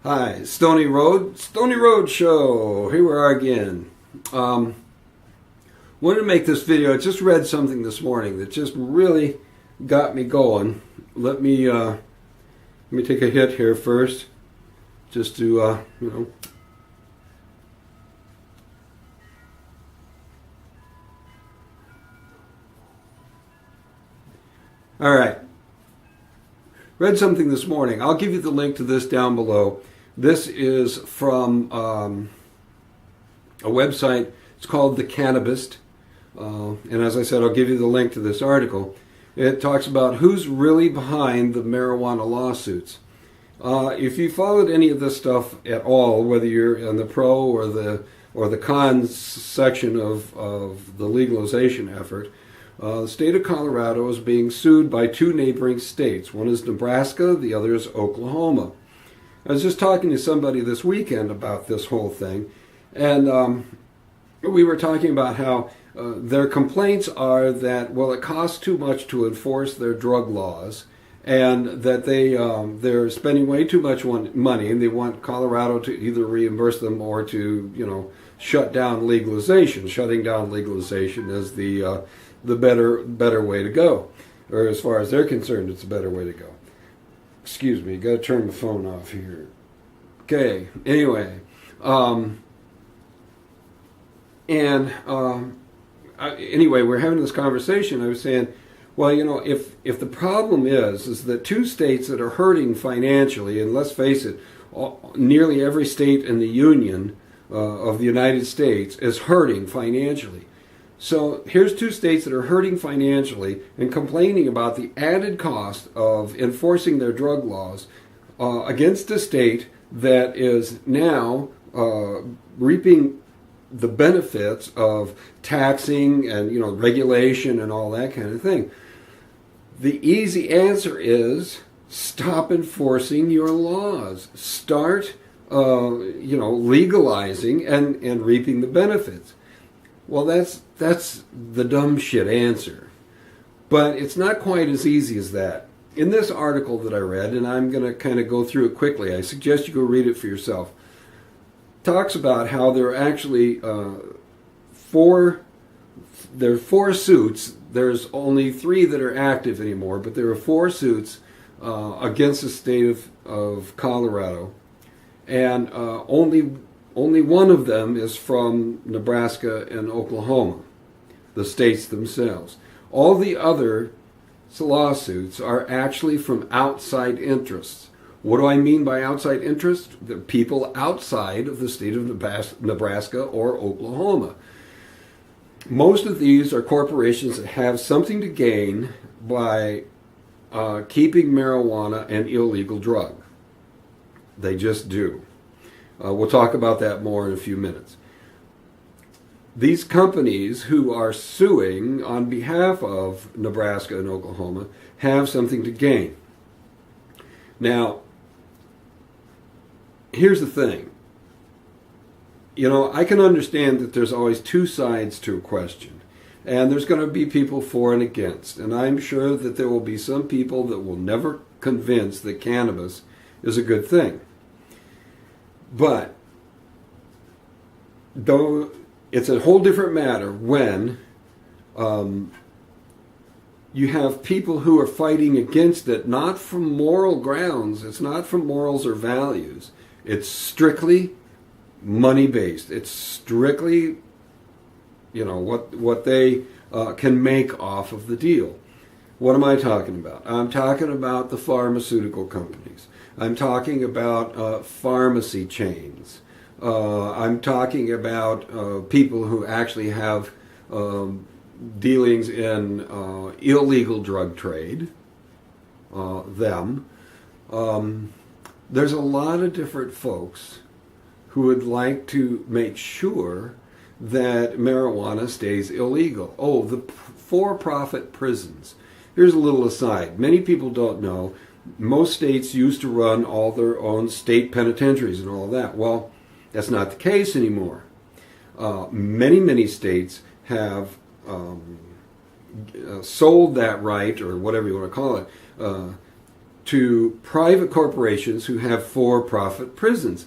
Hi, Stoney Rhode, Stoney Rhode Show. Here we are again. Wanted to make this video. I just read something this morning that just really got me going. Let me take a hit here first, just to All right. Read something this morning. I'll give you the link to this down below. This is from a website. It's called The Cannabist. And as I said, I'll give you the link to this article. It talks about who's really behind the marijuana lawsuits. If you followed any of this stuff at all, whether you're in the pro or the cons section of the legalization effort, the state of Colorado is being sued by two neighboring states. One is Nebraska, the other is Oklahoma. I was just talking to somebody this weekend about this whole thing, and we were talking about how their complaints are that, well, it costs too much to enforce their drug laws, and that they're spending way too much money, and they want Colorado to either reimburse them or to, shut down legalization. Shutting down legalization is the better way to go, or as far as they're concerned, it's a better way to go. Excuse me, got to turn the phone off here. Okay, anyway, anyway, we're having this conversation. I was saying, well, if the problem is that two states that are hurting financially, and let's face it, nearly every state in the Union of the United States is hurting financially. So here's two states that are hurting financially and complaining about the added cost of enforcing their drug laws against a state that is now reaping the benefits of taxing and regulation and all that kind of thing. The easy answer is stop enforcing your laws. Start legalizing and reaping the benefits. Well, that's the dumb shit answer. But it's not quite as easy as that. In this article that I read, and I'm going to kind of go through it quickly, I suggest you go read it for yourself, talks about how there are actually four suits. There's only 3 that are active anymore, but there are 4 suits against the state of Colorado. And only one of them is from Nebraska and Oklahoma, the states themselves. All the other lawsuits are actually from outside interests. What do I mean by outside interests? The people outside of the state of Nebraska or Oklahoma. Most of these are corporations that have something to gain by keeping marijuana an illegal drug. They just do. We'll talk about that more in a few minutes. These companies who are suing on behalf of Nebraska and Oklahoma have something to gain. Now, here's the thing. I can understand that there's always 2 sides to a question. And there's going to be people for and against. And I'm sure that there will be some people that will never convince that cannabis is a good thing. But though it's a whole different matter when you have people who are fighting against it, not from moral grounds. It's not from morals or values. It's strictly money-based. It's strictly, what they can make off of the deal. What am I talking about? I'm talking about the pharmaceutical companies. I'm talking about pharmacy chains. I'm talking about people who actually have dealings in illegal drug trade. There's a lot of different folks who would like to make sure that marijuana stays illegal. Oh, the for-profit prisons. Here's a little aside. Many people don't know, most states used to run all their own state penitentiaries and all that. Well, that's not the case anymore. Many states have sold that right, or whatever you want to call it, to private corporations who have for-profit prisons.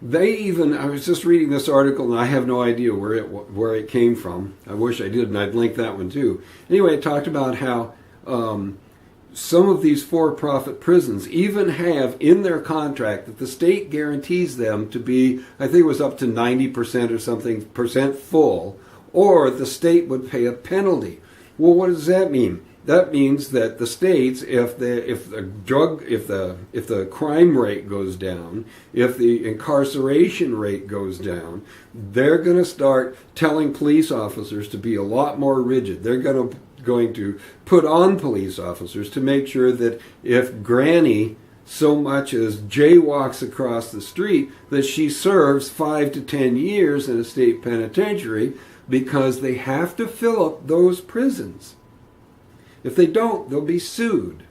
They even, I was just reading this article and I have no idea where it came from. I wish I did, and I'd link that one too. Anyway, it talked about how some of these for-profit prisons even have in their contract that the state guarantees them to be, I think it was up to 90% or something percent full, or the state would pay a penalty. Well, what does that mean? That means that the states, if the crime rate goes down, if the incarceration rate goes down, they're going to start telling police officers to be a lot more rigid. They're going to put on police officers to make sure that if Granny so much as jaywalks across the street, that she serves 5 to 10 years in a state penitentiary, because they have to fill up those prisons. If they don't, they'll be sued.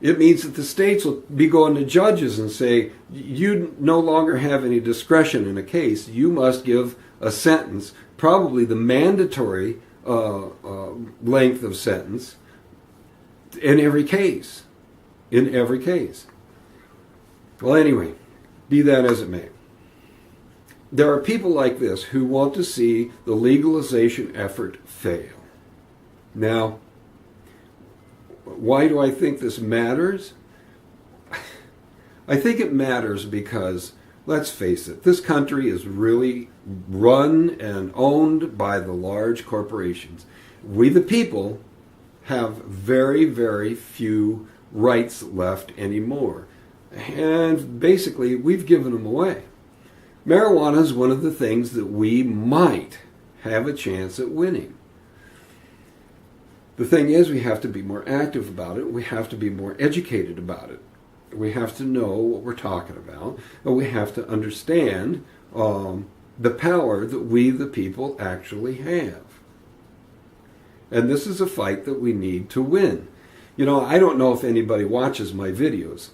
It means that the states will be going to judges and say, you no longer have any discretion in a case. You must give a sentence, probably the mandatory length of sentence in every case. In every case. Well, anyway, be that as it may. There are people like this who want to see the legalization effort fail. Now, why do I think this matters? I think it matters because, let's face it, this country is really run and owned by the large corporations. We, the people, have very, very few rights left anymore. And basically, we've given them away. Marijuana is one of the things that we might have a chance at winning. The thing is, we have to be more active about it. We have to be more educated about it. We have to know what we're talking about. And we have to understand the power that we, the people, actually have. And this is a fight that we need to win. You know, I don't know if anybody watches my videos.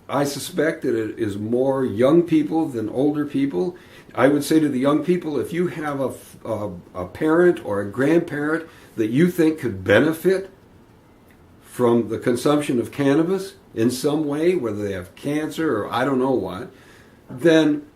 I suspect that it is more young people than older people. I would say to the young people, if you have a parent or a grandparent that you think could benefit from the consumption of cannabis in some way, whether they have cancer or I don't know what, then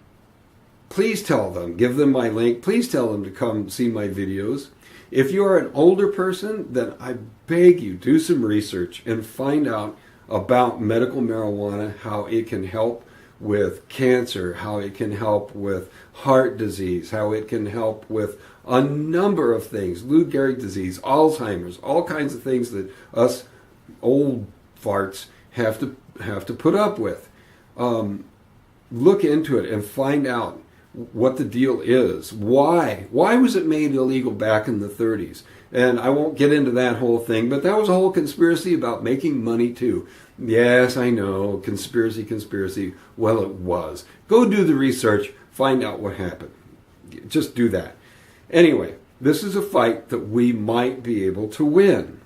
please tell them, give them my link, please tell them to come see my videos. If you're an older person, then I beg you, do some research and find out about medical marijuana, how it can help with cancer, how it can help with heart disease, how it can help with a number of things, Lou Gehrig disease, Alzheimer's, all kinds of things that us old farts have to put up with. Look into it and find out what the deal is. Why was it made illegal back in the 30s? And I won't get into that whole thing, but that was a whole conspiracy about making money too. Yes, I know, conspiracy. Well, it was. Go do the research, find out what happened. Just do that. Anyway, this is a fight that we might be able to win.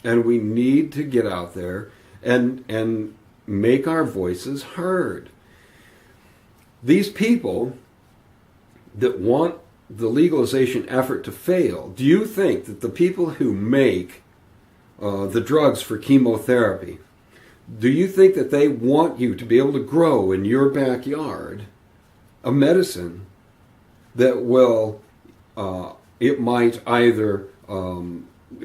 And we need to get out there and make our voices heard. These people that want the legalization effort to fail, do you think that the people who make the drugs for chemotherapy, do you think that they want you to be able to grow in your backyard a medicine that will, it might either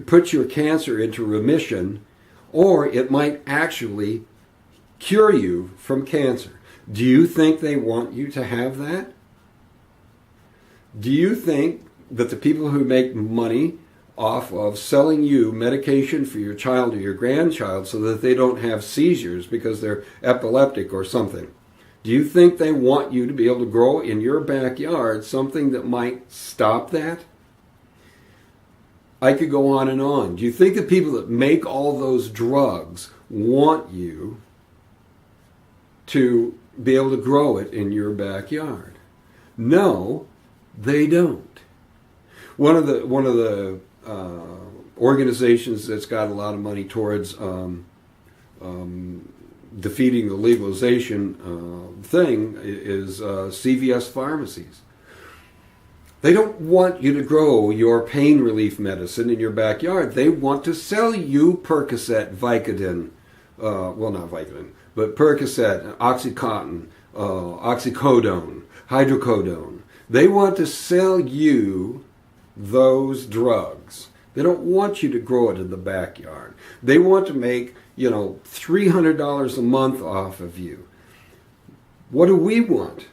put your cancer into remission, or it might actually cure you from cancer? Do you think they want you to have that? Do you think that the people who make money off of selling you medication for your child or your grandchild so that they don't have seizures because they're epileptic or something, do you think they want you to be able to grow in your backyard something that might stop that? I could go on and on. Do you think the people that make all those drugs want you to be able to grow it in your backyard? No, they don't. One of the organizations that's got a lot of money towards defeating the legalization thing is CVS pharmacies. They don't want you to grow your pain relief medicine in your backyard. They want to sell you Percocet, Vicodin, well, not Vicodin, but Percocet, Oxycontin, oxycodone, hydrocodone. They want to sell you those drugs. They don't want you to grow it in the backyard. They want to make, $300 a month off of you. What do we want?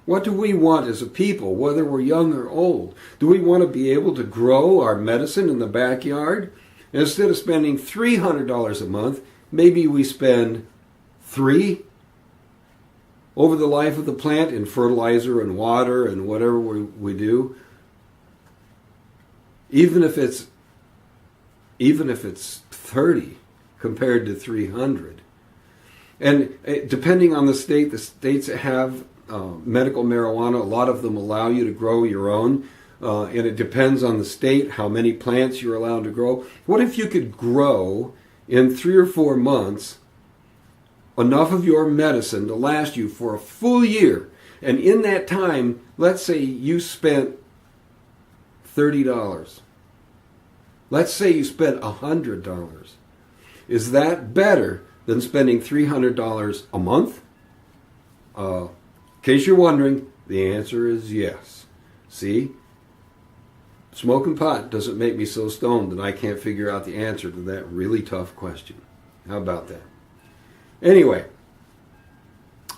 What do we want as a people, whether we're young or old? Do we want to be able to grow our medicine in the backyard? And instead of spending $300 a month, maybe we spend $3 over the life of the plant in fertilizer and water and whatever we do. Even if it's 30 compared to 300. And depending on the states that have medical marijuana, a lot of them allow you to grow your own. And it depends on the state how many plants you're allowed to grow. What if you could grow in 3 or 4 months enough of your medicine to last you for a full year? And in that time, let's say you spent $30. Let's say you spent $100. Is that better than spending $300 a month? In case you're wondering, the answer is yes. See? Smoking pot doesn't make me so stoned that I can't figure out the answer to that really tough question. How about that? Anyway,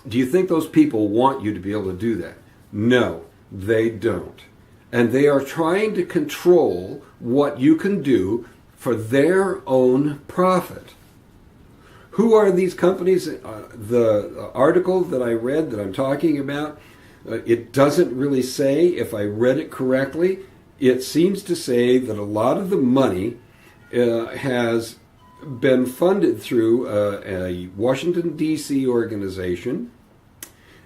do you think those people want you to be able to do that? No, they don't. And they are trying to control what you can do for their own profit. Who are these companies? The article that I read that I'm talking about, it doesn't really say, if I read it correctly, it seems to say that a lot of the money has been funded through a Washington, D.C. organization.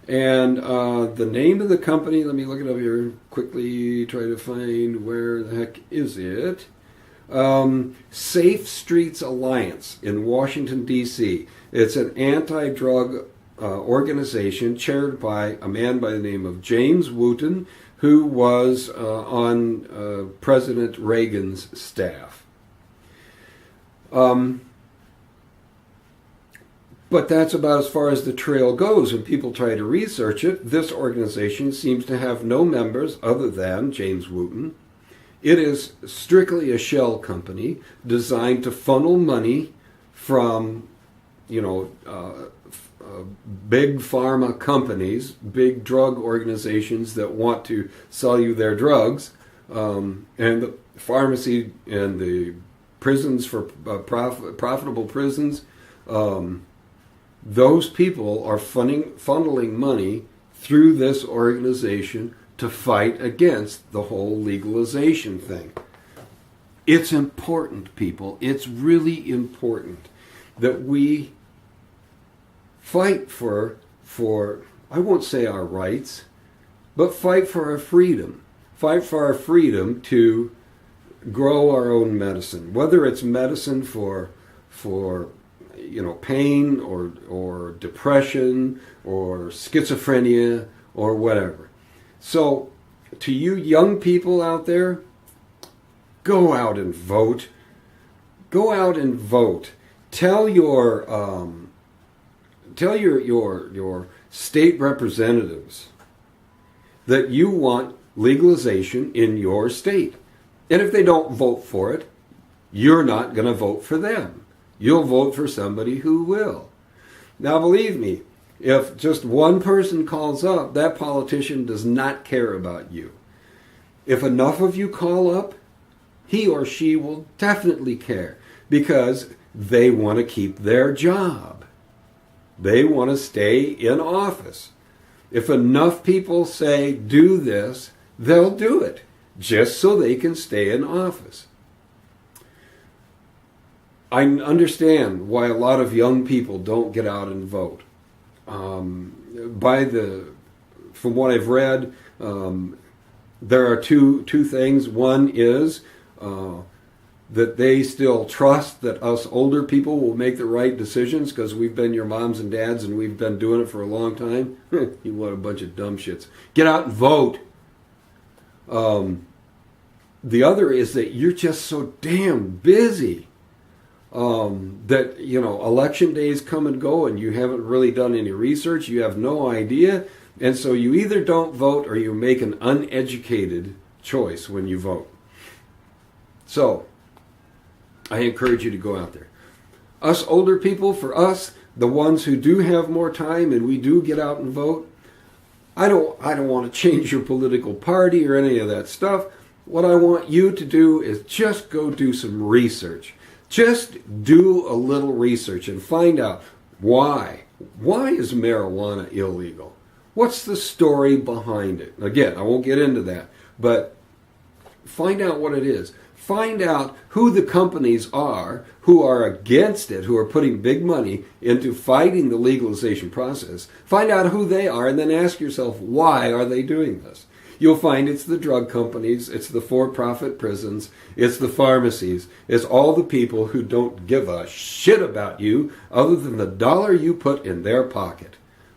And the name of the company, let me look it up here quickly, try to find where the heck is it. Safe Streets Alliance in Washington, D.C. It's an anti-drug organization chaired by a man by the name of James Wooten, who was on President Reagan's staff. But that's about as far as the trail goes. When people try to research it, this organization seems to have no members other than James Wooten. It is strictly a shell company designed to funnel money from, big pharma companies, big drug organizations that want to sell you their drugs, and the pharmacy and the prisons for profitable prisons. Those people are funneling money through this organization to fight against the whole legalization thing. It's important, people. It's really important that we fight for I won't say our rights, but fight for our freedom. Fight for our freedom to grow our own medicine, whether it's medicine for pain or depression or schizophrenia or whatever. So, to you young people out there, go out and vote. Go out and vote. Tell your state representatives that you want legalization in your state. And if they don't vote for it, you're not going to vote for them. You'll vote for somebody who will. Now, believe me, if just one person calls up, that politician does not care about you. If enough of you call up, he or she will definitely care because they want to keep their job. They want to stay in office. If enough people say, do this, they'll do it just so they can stay in office. I understand why a lot of young people don't get out and vote. From what I've read, there are two things. One is that they still trust that us older people will make the right decisions because we've been your moms and dads and we've been doing it for a long time. You want a bunch of dumb shits. Get out and vote. The other is that you're just so damn busy. that, election days come and go and you haven't really done any research, you have no idea, and so you either don't vote or you make an uneducated choice when you vote. So, I encourage you to go out there. Us older people, for us, the ones who do have more time and we do get out and vote, I don't want to change your political party or any of that stuff. What I want you to do is just go do some research. Just do a little research and find out why. Why is marijuana illegal? What's the story behind it? Again, I won't get into that, but find out what it is. Find out who the companies are who are against it, who are putting big money into fighting the legalization process. Find out who they are and then ask yourself, why are they doing this? You'll find it's the drug companies, it's the for-profit prisons, it's the pharmacies, it's all the people who don't give a shit about you other than the dollar you put in their pocket.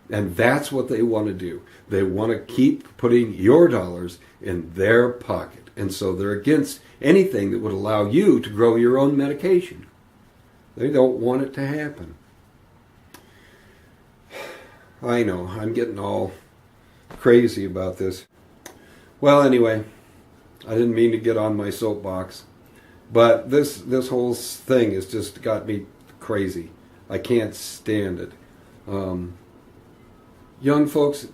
And that's what they want to do. They want to keep putting your dollars in their pocket. And so they're against anything that would allow you to grow your own medication. They don't want it to happen. I know, I'm getting all crazy about this. Well, anyway, I didn't mean to get on my soapbox, but this whole thing has just got me crazy. I can't stand it. Young folks,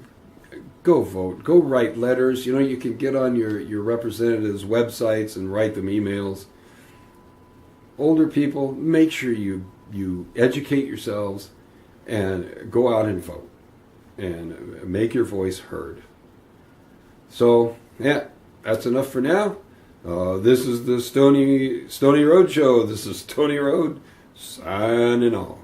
go vote. Go write letters. You can get on your representatives' websites and write them emails. Older people, make sure you educate yourselves and go out and vote and make your voice heard. So, yeah, that's enough for now. This is the Stoney Rhode Show. This is Stoney Rhode signing off.